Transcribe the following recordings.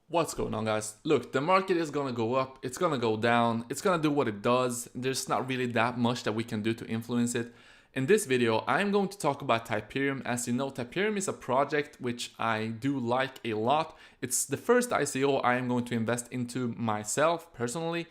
What's going on, guys? Look, the market is gonna go up, it's gonna go down, it's gonna do what it does. There's not really that much that we can do to influence it. In this video, I'm going to talk about Typerium. As you know, Typerium is a project which I do like a lot. It's the first ICO I am going to invest into myself personally.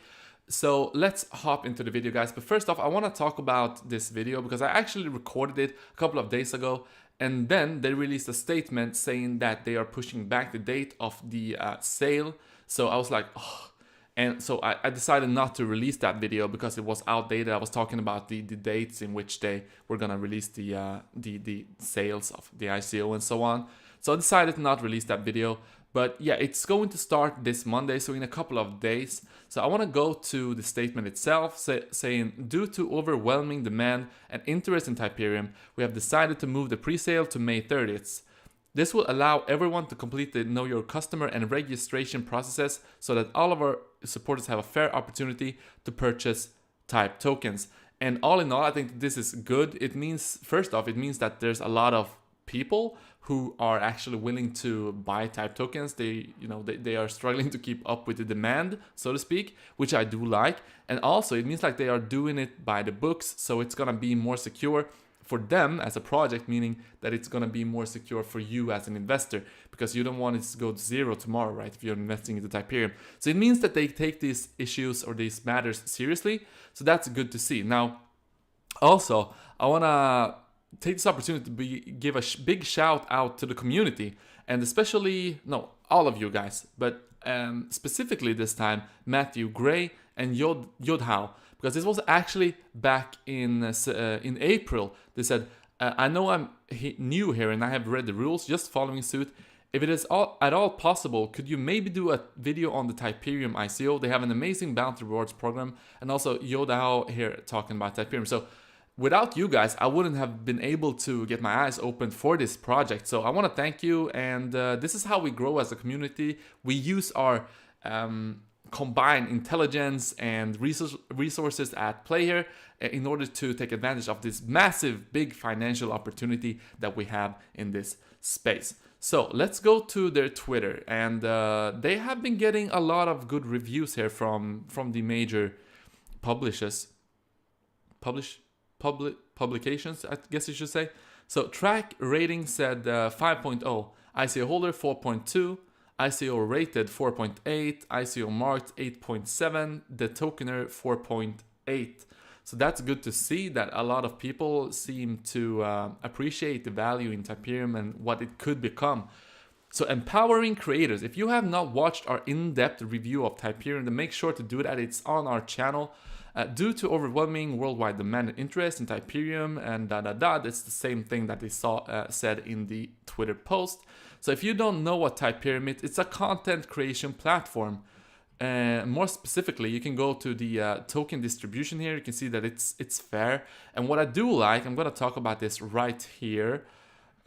So let's hop into the video, guys. But first off, I want to talk about this video because I actually recorded it a couple of days ago, and then they released a statement saying that they are pushing back the date of the sale. So I was like, oh. And so I decided not to release that video because it was outdated. I was talking about the dates in which they were gonna release the sales of the ICO and so on. So I decided to not release that video. But yeah, it's going to start this Monday, so in a couple of days. So I want to go to the statement itself, saying, due to overwhelming demand and interest in Typerium, we have decided to move the pre-sale to May 30th. This will allow everyone to complete the Know Your Customer and registration processes so that all of our supporters have a fair opportunity to purchase Type tokens. And all in all, I think this is good. It means, first off, it means that there's a lot of people who are actually willing to buy Type tokens. They are struggling to keep up with the demand, so to speak, which I do like. And also it means like they are doing it by the books, so it's gonna be more secure for them as a project, meaning that it's gonna be more secure for you as an investor, because you don't want it to go to zero tomorrow, right? If you're investing into Typerium. So it means that they take these issues or these matters seriously. So that's good to see. Now, also, I wanna take this opportunity to give a big shout out to the community, and especially, no, all of you guys, but specifically this time, Matthew Gray and Yodhao, because this was actually back in April. They said, I know I'm new here and I have read the rules, just following suit. If it is at all possible, could you maybe do a video on the Typerium ICO? They have an amazing bounty rewards program, and also Yodhao here talking about Typerium. So without you guys, I wouldn't have been able to get my eyes open for this project. So I want to thank you, and this is how we grow as a community. We use our combined intelligence and resources at play here in order to take advantage of this massive, big financial opportunity that we have in this space. So let's go to their Twitter, and they have been getting a lot of good reviews here from the major publications, I guess you should say. So Track Rating said 5.0, ICO holder 4.2, ICO rated 4.8, ICO marked 8.7, the tokener 4.8. So that's good to see that a lot of people seem to appreciate the value in Typerium and what it could become. So empowering creators. If you have not watched our in-depth review of Typerium, then make sure to do that. It's on our channel. Due to overwhelming worldwide demand and interest in Typerium and it's the same thing that they said in the Twitter post. So if you don't know what Typerium is, it's a content creation platform. More specifically, you can go to the token distribution here. You can see that it's fair. And what I do like, I'm going to talk about this right here.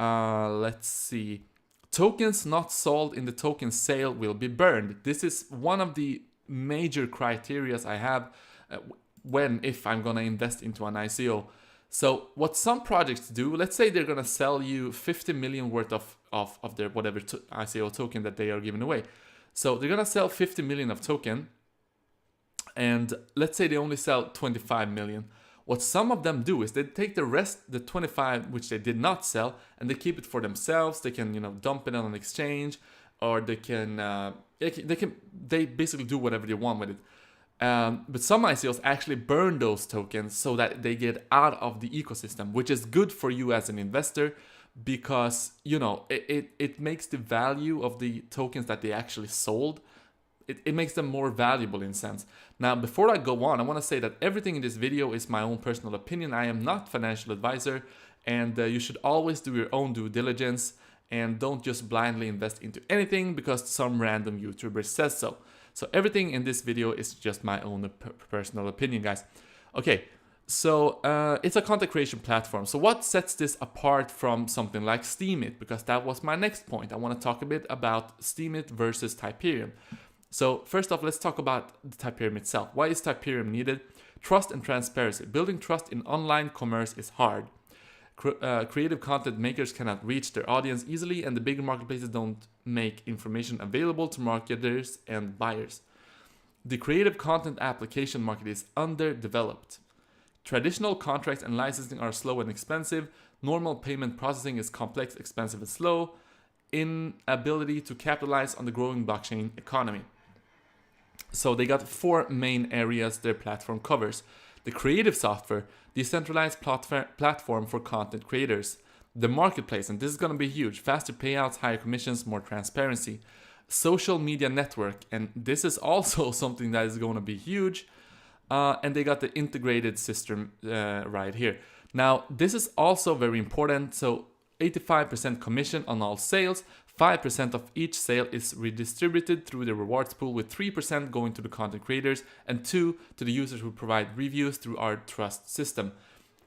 Let's see. Tokens not sold in the token sale will be burned. This is one of the major criteria I have if I'm gonna invest into an ICO. So what some projects do, let's say they're gonna sell you 50 million worth of their whatever ICO token that they are giving away. So they're gonna sell 50 million of token, and let's say they only sell 25 million. What some of them do is they take the rest, the 25 which they did not sell, and they keep it for themselves. They can dump it on an exchange, or they basically do whatever they want with it. But some ICOs actually burn those tokens so that they get out of the ecosystem, which is good for you as an investor, because it makes the value of the tokens that they actually sold, it makes them more valuable in a sense. Now, before I go on, I want to say that everything in this video is my own personal opinion. I am not financial advisor, and you should always do your own due diligence and don't just blindly invest into anything because some random YouTuber says so. So everything in this video is just my own personal opinion, guys. Okay, so it's a content creation platform. So what sets this apart from something like Steemit? Because that was my next point. I want to talk a bit about Steemit versus Typerium. So first off, let's talk about the Typerium itself. Why is Typerium needed? Trust and transparency. Building trust in online commerce is hard. Creative content makers cannot reach their audience easily, and the bigger marketplaces don't make information available to marketers and buyers. The creative content application market is underdeveloped. Traditional contracts and licensing are slow and expensive. Normal payment processing is complex, expensive, and slow. Inability to capitalize on the growing blockchain economy. So they got 4 main areas their platform covers. The creative software, decentralized platform for content creators. The marketplace, and this is going to be huge. Faster payouts, higher commissions, more transparency. Social media network, and this is also something that is going to be huge. And they got the integrated system right here. Now, this is also very important. So 85% commission on all sales. 5% of each sale is redistributed through the rewards pool, with 3% going to the content creators and 2% to the users who provide reviews through our trust system.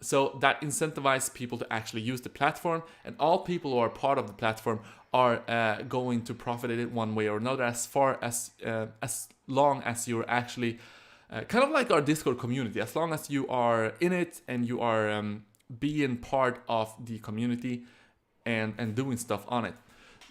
So that incentivizes people to actually use the platform, and all people who are part of the platform are going to profit it one way or another, as long as you're actually kind of like our Discord community. As long as you are in it and you are being part of the community and doing stuff on it.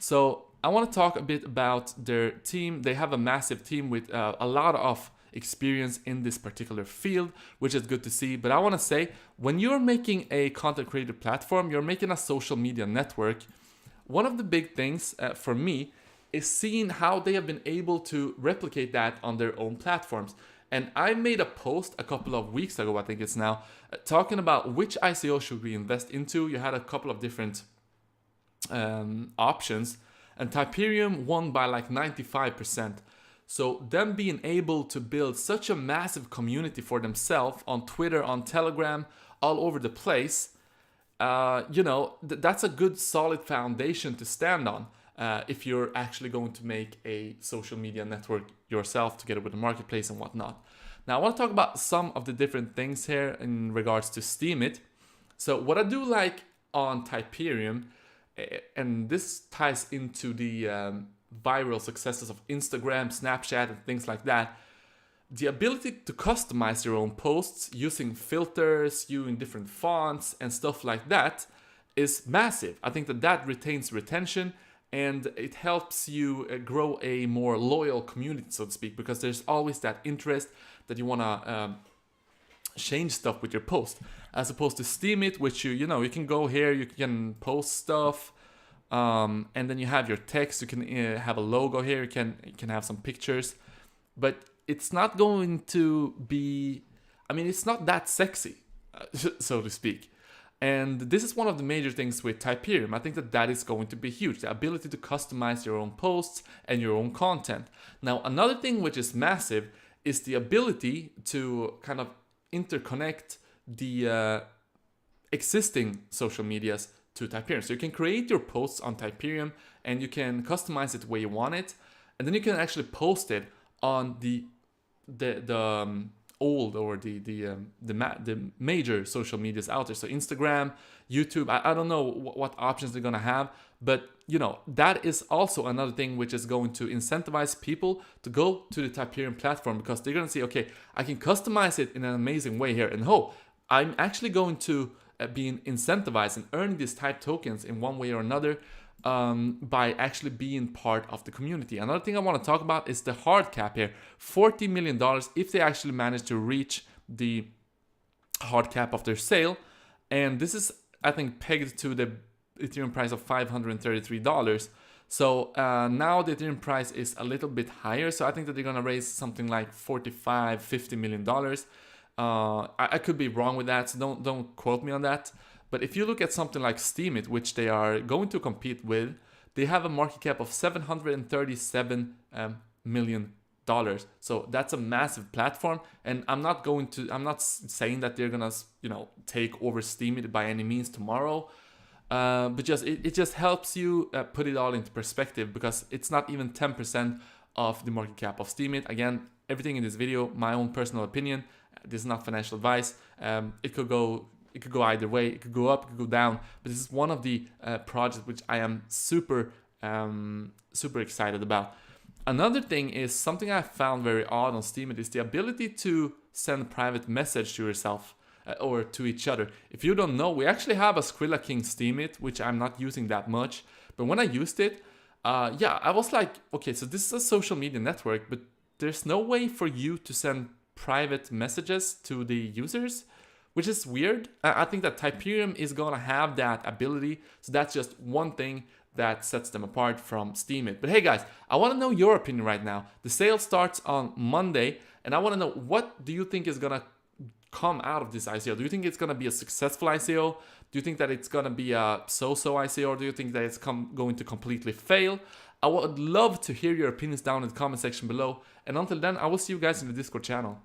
So I want to talk a bit about their team. They have a massive team with a lot of experience in this particular field, which is good to see. But I want to say, when you're making a content creator platform, you're making a social media network. One of the big things for me is seeing how they have been able to replicate that on their own platforms. And I made a post a couple of weeks ago, I think it's now, talking about which ICO should we invest into. You had a couple of different options, and Typerium won by like 95%. So them being able to build such a massive community for themselves on Twitter, on Telegram, all over the place, that's a good solid foundation to stand on if you're actually going to make a social media network yourself together with the marketplace and whatnot. Now I want to talk about some of the different things here in regards to Steemit. So what I do like on Typerium, and this ties into the viral successes of Instagram, Snapchat, and things like that. The ability to customize your own posts using filters, using different fonts and stuff like that is massive. I think that retains retention, and it helps you grow a more loyal community, so to speak, because there's always that interest that you want to change stuff with your post, as opposed to Steemit, which you can go here, you can post stuff, and then you have your text, you can have a logo here, you can have some pictures, but it's not going to be, it's not that sexy, so to speak. And this is one of the major things with Typerium. I think that is going to be huge, the ability to customize your own posts and your own content. Now, another thing which is massive is the ability to kind of interconnect the existing social medias to Typerium. So you can create your posts on Typerium and you can customize it the way you want it, and then you can actually post it on the old or the major social medias out there. So Instagram, YouTube, I don't know what options they're gonna have, but that is also another thing which is going to incentivize people to go to the Typerium platform, because they're gonna say, okay, I can customize it in an amazing way here, and I'm actually going to be incentivized and earn these type tokens in one way or another by actually being part of the community. Another thing I want to talk about is the hard cap here, $40 million if they actually manage to reach the hard cap of their sale. And this is, I think, pegged to the Ethereum price of $533. So now the Ethereum price is a little bit higher. So I think that they're going to raise something like $50 million. I could be wrong with that, so don't quote me on that. But if you look at something like Steemit, which they are going to compete with, they have a market cap of $737 million. So that's a massive platform, and I'm not saying that they're gonna take over Steemit by any means tomorrow. But it just helps you put it all into perspective, because it's not even 10% of the market cap of Steemit. Again, everything in this video, my own personal opinion. This is not financial advice. It could go either way. It could go up, it could go down. But this is one of the projects which I am super excited about. Another thing is something I found very odd on Steemit is the ability to send private message to yourself or to each other. If you don't know, we actually have a Skrilla King Steemit, which I'm not using that much. But when I used it, yeah, I was like, okay, so this is a social media network, but there's no way for you to send private messages to the users, which is weird. I think that Typerium is gonna have that ability, so that's just one thing that sets them apart from Steemit. But hey guys, I want to know your opinion right now. The sale starts on Monday, and I want to know, what do you think is gonna come out of this ICO? Do you think it's gonna be a successful ICO? Do you think that it's gonna be a so-so ICO, or do you think that it's going to completely fail? I would love to hear your opinions down in the comment section below. And until then, I will see you guys in the Discord channel.